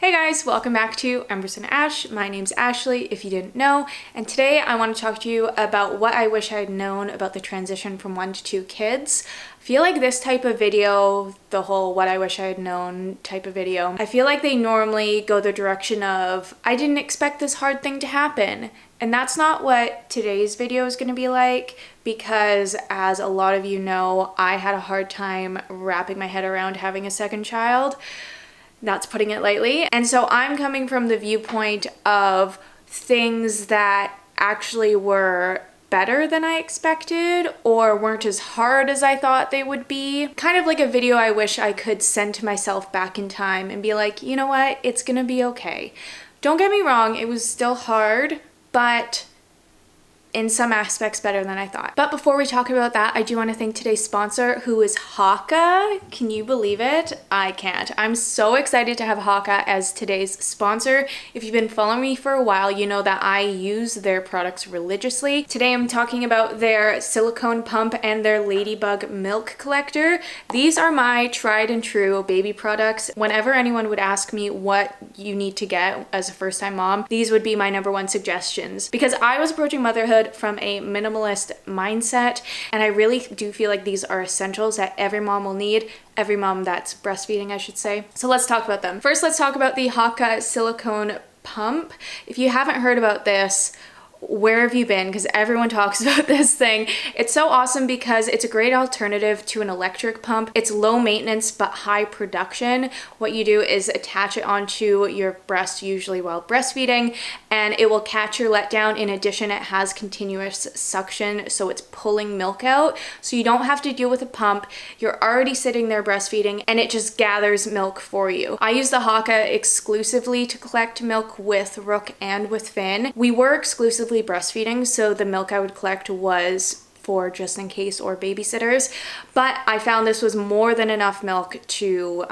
Hey guys, welcome back to Embers and Ash. My name's Ashley, if you didn't know, and today I want to talk to you about what I wish I had known about the transition from 1 to 2 kids. I feel like this type of video, the whole what I wish I had known type of video, I feel like they normally go the direction of, I didn't expect this hard thing to happen. And that's not what today's video is going to be like, because as a lot of you know, I had a hard time wrapping my head around having a second child. That's putting it lightly. And so I'm coming from the viewpoint of things that actually were better than I expected or weren't as hard as I thought they would be. Kind of like a video I wish I could send to myself back in time and be like, you know what, it's gonna be okay. Don't get me wrong, it was still hard, but in some aspects better than I thought. But before we talk about that, I do want to thank today's sponsor, who is Haka. Can you believe it? I can't. I'm so excited to have Haka as today's sponsor. If you've been following me for a while, you know that I use their products religiously. Today I'm talking about their silicone pump and their ladybug milk collector. These are my tried and true baby products. Whenever anyone would ask me what you need to get as a first-time mom, these would be my #1 suggestions, because I was approaching motherhood from a minimalist mindset, and I really do feel like these are essentials that every mom will need, every mom that's breastfeeding, I should say. So let's talk about them. First, let's talk about the Haka silicone pump. If you haven't heard about this, where have you been? Because everyone talks about this thing. It's so awesome because it's a great alternative to an electric pump. It's low maintenance but high production. What you do is attach it onto your breast, usually while breastfeeding, and it will catch your letdown. In addition, it has continuous suction, so it's pulling milk out. So you don't have to deal with a pump. You're already sitting there breastfeeding and it just gathers milk for you. I use the Haka exclusively to collect milk with Rook and with Finn. We were exclusively breastfeeding, so the milk I would collect was for just in case or babysitters, but I found this was more than enough milk to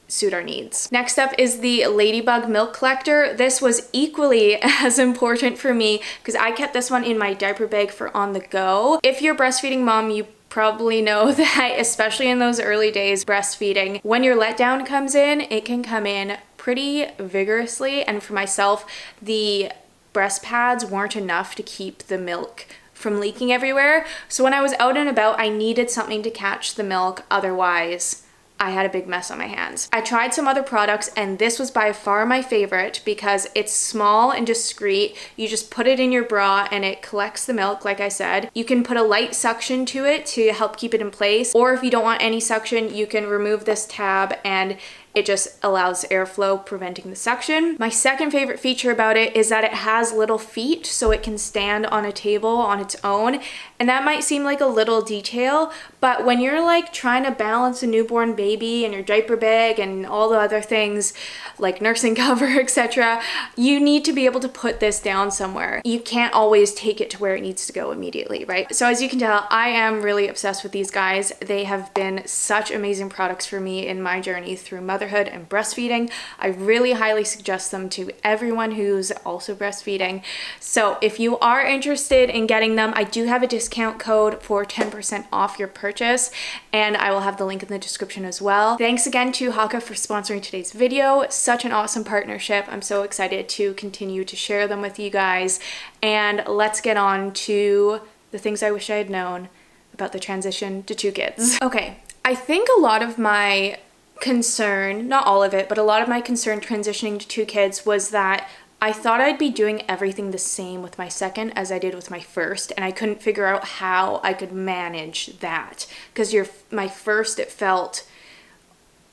suit our needs. Next up is the ladybug milk collector. This was equally as important for me because I kept this one in my diaper bag for on the go. If you're a breastfeeding mom, you probably know that, especially in those early days breastfeeding, when your letdown comes in, it can come in pretty vigorously, and for myself, the breast pads weren't enough to keep the milk from leaking everywhere. So when I was out and about, I needed something to catch the milk, otherwise I had a big mess on my hands. I tried some other products and this was by far my favorite because it's small and discreet. You just put it in your bra and it collects the milk, like I said. You can put a light suction to it to help keep it in place, or if you don't want any suction, you can remove this tab and it just allows airflow, preventing the suction. My second favorite feature about it is that it has little feet, so it can stand on a table on its own. And that might seem like a little detail, but when you're like trying to balance a newborn baby and your diaper bag and all the other things like nursing cover, etc., you need to be able to put this down somewhere. You can't always take it to where it needs to go immediately, right? So as you can tell, I am really obsessed with these guys. They have been such amazing products for me in my journey through motherhood and breastfeeding. I really highly suggest them to everyone who's also breastfeeding. So if you are interested in getting them, I do have a discount code for 10% off your purchase, and I will have the link in the description as well. Thanks again to Haka for sponsoring today's video. Such an awesome partnership. I'm so excited to continue to share them with you guys. And let's get on to the things I wish I had known about the transition to 2 kids. Okay, I think a lot of my concern, not all of it, but a lot of my concern transitioning to 2 kids was that I thought I'd be doing everything the same with my second as I did with my first, and I couldn't figure out how I could manage that. Because my first, it felt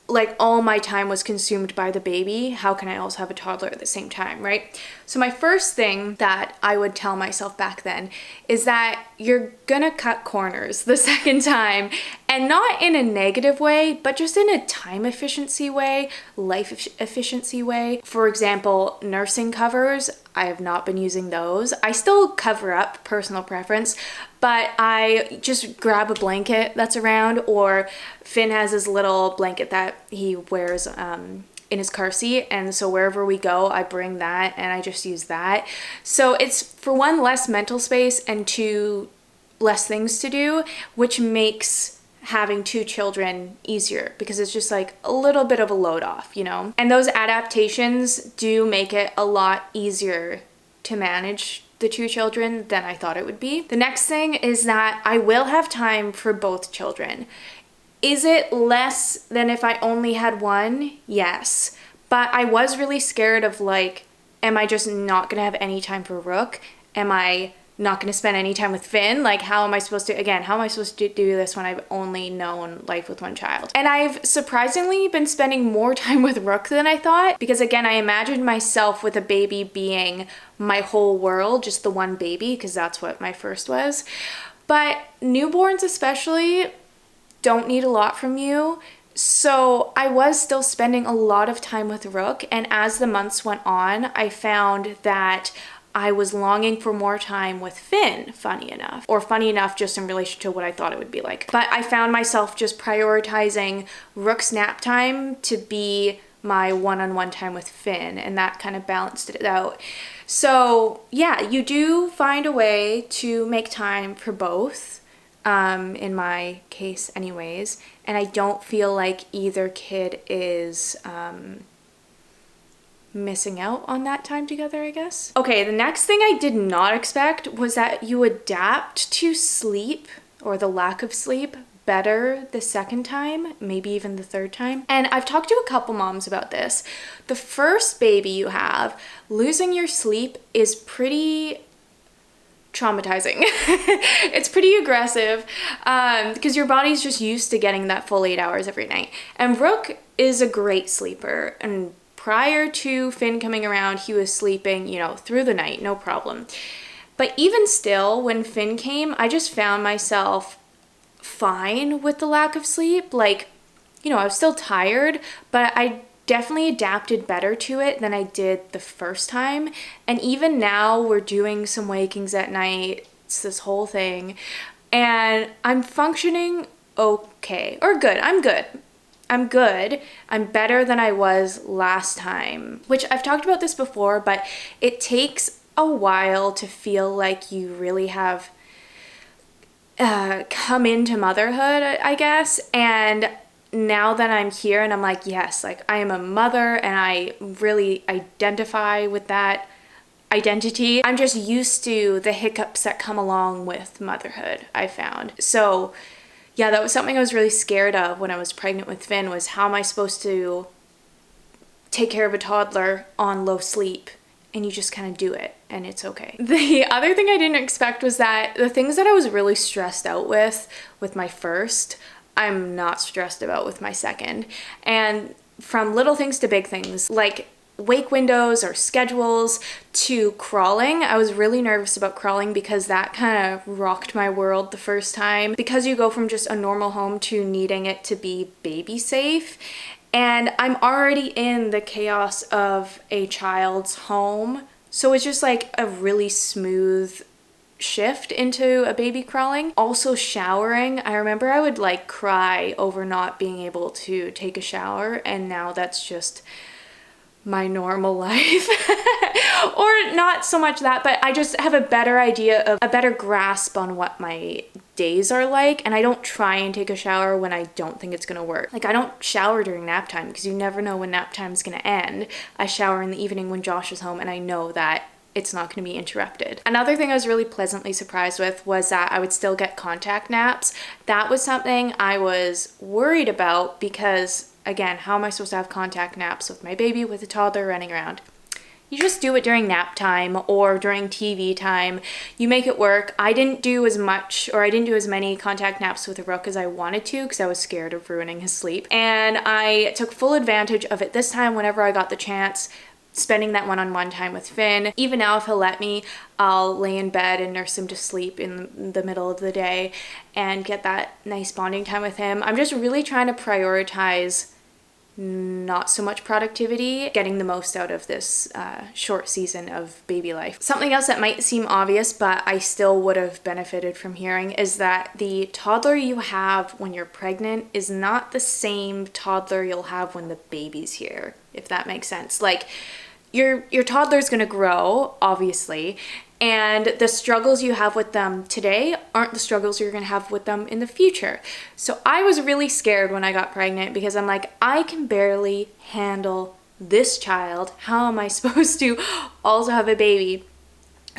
like all my time was consumed by the baby. How can I also have a toddler at the same time, right? So my first thing that I would tell myself back then is that you're gonna cut corners the second time, and not in a negative way, but just in a time efficiency way, life efficiency way. For example, nursing covers, I have not been using those. I still cover up, personal preference, but I just grab a blanket that's around, or Finn has his little blanket that he wears in his car seat, and so wherever we go, I bring that and I just use that. So it's, for one, less mental space, and 2, less things to do, which makes having 2 children easier because it's just like a little bit of a load off, you know? And those adaptations do make it a lot easier to manage the 2 children than I thought it would be. The next thing is that I will have time for both children. Is it less than if I only had one? Yes. But I was really scared of like, am I just not gonna have any time for Rook? Am I not going to spend any time with Finn? Like, how am I supposed to do this when I've only known life with one child? And I've surprisingly been spending more time with Rook than I thought, because again, I imagined myself with a baby being my whole world, just the one baby, because that's what my first was. But newborns especially don't need a lot from you. So I was still spending a lot of time with Rook, and as the months went on, I found that I was longing for more time with Finn, funny enough just in relation to what I thought it would be like. But I found myself just prioritizing Rook's nap time to be my one-on-one time with Finn, and that kind of balanced it out. So yeah, you do find a way to make time for both, in my case anyways, and I don't feel like either kid is missing out on that time together, I guess. Okay, the next thing I did not expect was that you adapt to sleep, or the lack of sleep, better the second time, maybe even the third time. And I've talked to a couple moms about this. The first baby you have, losing your sleep is pretty traumatizing. It's pretty aggressive, because your body's just used to getting that full 8 hours every night. And Rook is a great sleeper, and prior to Finn coming around, he was sleeping, you know, through the night, no problem. But even still, when Finn came, I just found myself fine with the lack of sleep. Like, you know, I was still tired, but I definitely adapted better to it than I did the first time. And even now, we're doing some wakings at night. It's this whole thing. And I'm functioning okay, or good. I'm good. I'm better than I was last time, which I've talked about this before, but it takes a while to feel like you really have come into motherhood, I guess. And now that I'm here and I'm like, yes, like I am a mother and I really identify with that identity, I'm just used to the hiccups that come along with motherhood, I found. So yeah, that was something I was really scared of when I was pregnant with Finn, was how am I supposed to take care of a toddler on low sleep? And you just kind of do it, and it's okay. The other thing I didn't expect was that the things that I was really stressed out with my first, I'm not stressed about with my second. And from little things to big things, like wake windows or schedules to crawling. I was really nervous about crawling because that kind of rocked my world the first time, because you go from just a normal home to needing it to be baby safe. And I'm already in the chaos of a child's home. So it's just like a really smooth shift into a baby crawling. Also showering. I remember I would like cry over not being able to take a shower, and now that's just my normal life. Or not so much that, but I just have a better idea of a better grasp on what my days are like, and I don't try and take a shower when I don't think it's gonna work. Like, I don't shower during nap time because you never know when nap time is gonna end. I shower in the evening when Josh is home, and I know that it's not going to be interrupted. Another thing I was really pleasantly surprised with was that I would still get contact naps. That was something I was worried about because, again, how am I supposed to have contact naps with my baby, with a toddler running around? You just do it during nap time or during TV time. You make it work. I didn't do as much, or I didn't do as many contact naps with Rook as I wanted to because I was scared of ruining his sleep. And I took full advantage of it this time whenever I got the chance, spending that one-on-one time with Finn. Even now, if he'll let me, I'll lay in bed and nurse him to sleep in the middle of the day and get that nice bonding time with him. I'm just really trying to prioritize not so much productivity, getting the most out of this short season of baby life. Something else that might seem obvious, but I still would have benefited from hearing, is that the toddler you have when you're pregnant is not the same toddler you'll have when the baby's here, if that makes sense. Like, your toddler's gonna grow, obviously, and the struggles you have with them today aren't the struggles you're gonna have with them in the future. So I was really scared when I got pregnant because I'm like, I can barely handle this child. How am I supposed to also have a baby?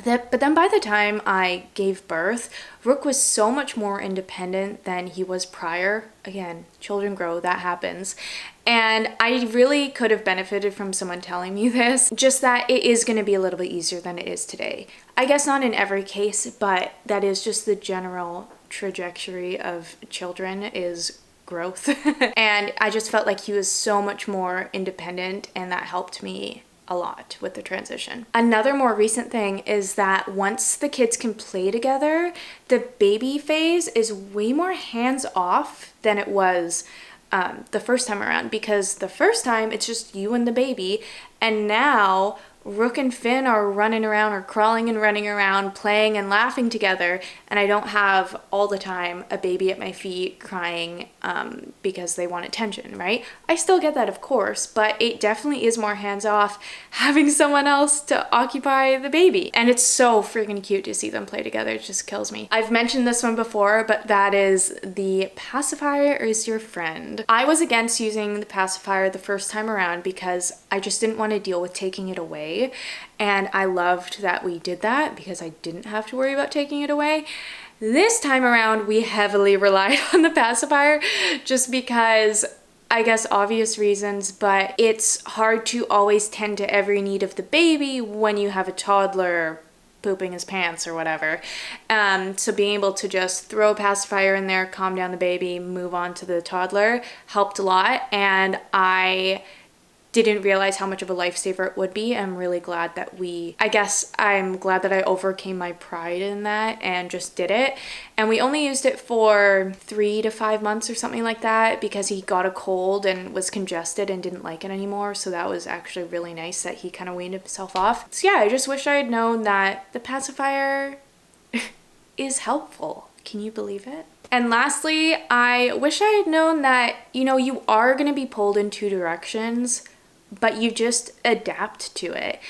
But then by the time I gave birth, Rook was so much more independent than he was prior. Again, children grow, that happens. And I really could have benefited from someone telling me this, just that it is going to be a little bit easier than it is today. I guess not in every case, but that is just the general trajectory of children is growth. And I just felt like he was so much more independent, and that helped me a lot with the transition. Another more recent thing is that once the kids can play together, the baby phase is way more hands off than it was the first time around, because the first time it's just you and the baby, and now Rook and Finn are running around or crawling and running around, playing and laughing together, and I don't have all the time a baby at my feet crying because they want attention, right? I still get that, of course, but it definitely is more hands-off having someone else to occupy the baby. And it's so freaking cute to see them play together. It just kills me. I've mentioned this one before, but that is the pacifier is your friend. I was against using the pacifier the first time around because I just didn't want to deal with taking it away. And I loved that we did that because I didn't have to worry about taking it away. This time around, we heavily relied on the pacifier just because, I guess, obvious reasons, but it's hard to always tend to every need of the baby when you have a toddler pooping his pants or whatever. So being able to just throw a pacifier in there, calm down the baby, move on to the toddler helped a lot. And I didn't realize how much of a lifesaver it would be. I'm really glad that I'm glad that I overcame my pride in that and just did it. And we only used it for 3 to 5 months or something like that because he got a cold and was congested and didn't like it anymore. So that was actually really nice that he kind of weaned himself off. So yeah, I just wish I had known that the pacifier is helpful. Can you believe it? And lastly, I wish I had known that, you are going to be pulled in 2 directions, but you just adapt to it.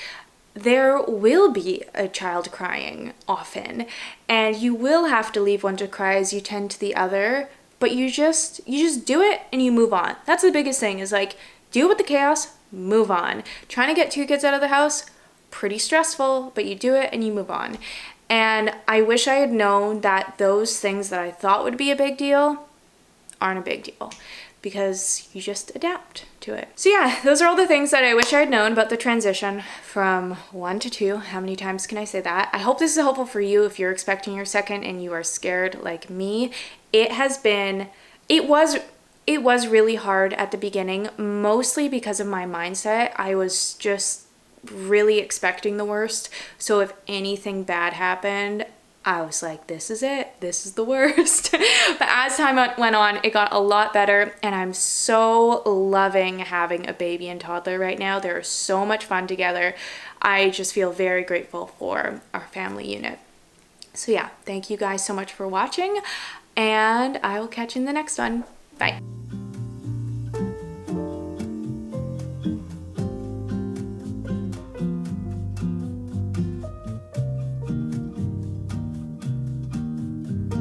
There will be a child crying often, and you will have to leave one to cry as you tend to the other, but you just do it and you move on. That's the biggest thing, is like, deal with the chaos, move on. Trying to get 2 kids out of the house, pretty stressful, but you do it and you move on. And I wish I had known that those things that I thought would be a big deal aren't a big deal, because you just adapt to it. So yeah, those are all the things that I wish I had known about the transition from 1 to 2. How many times can I say that? I hope this is helpful for you if you're expecting your second and you are scared like me. It was really hard at the beginning, mostly because of my mindset. I was just really expecting the worst. So if anything bad happened, I was like, this is it. This is the worst. But as time went on, it got a lot better, and I'm so loving having a baby and toddler right now. They're so much fun together. I just feel very grateful for our family unit. So yeah, thank you guys so much for watching, and I will catch you in the next one. Bye.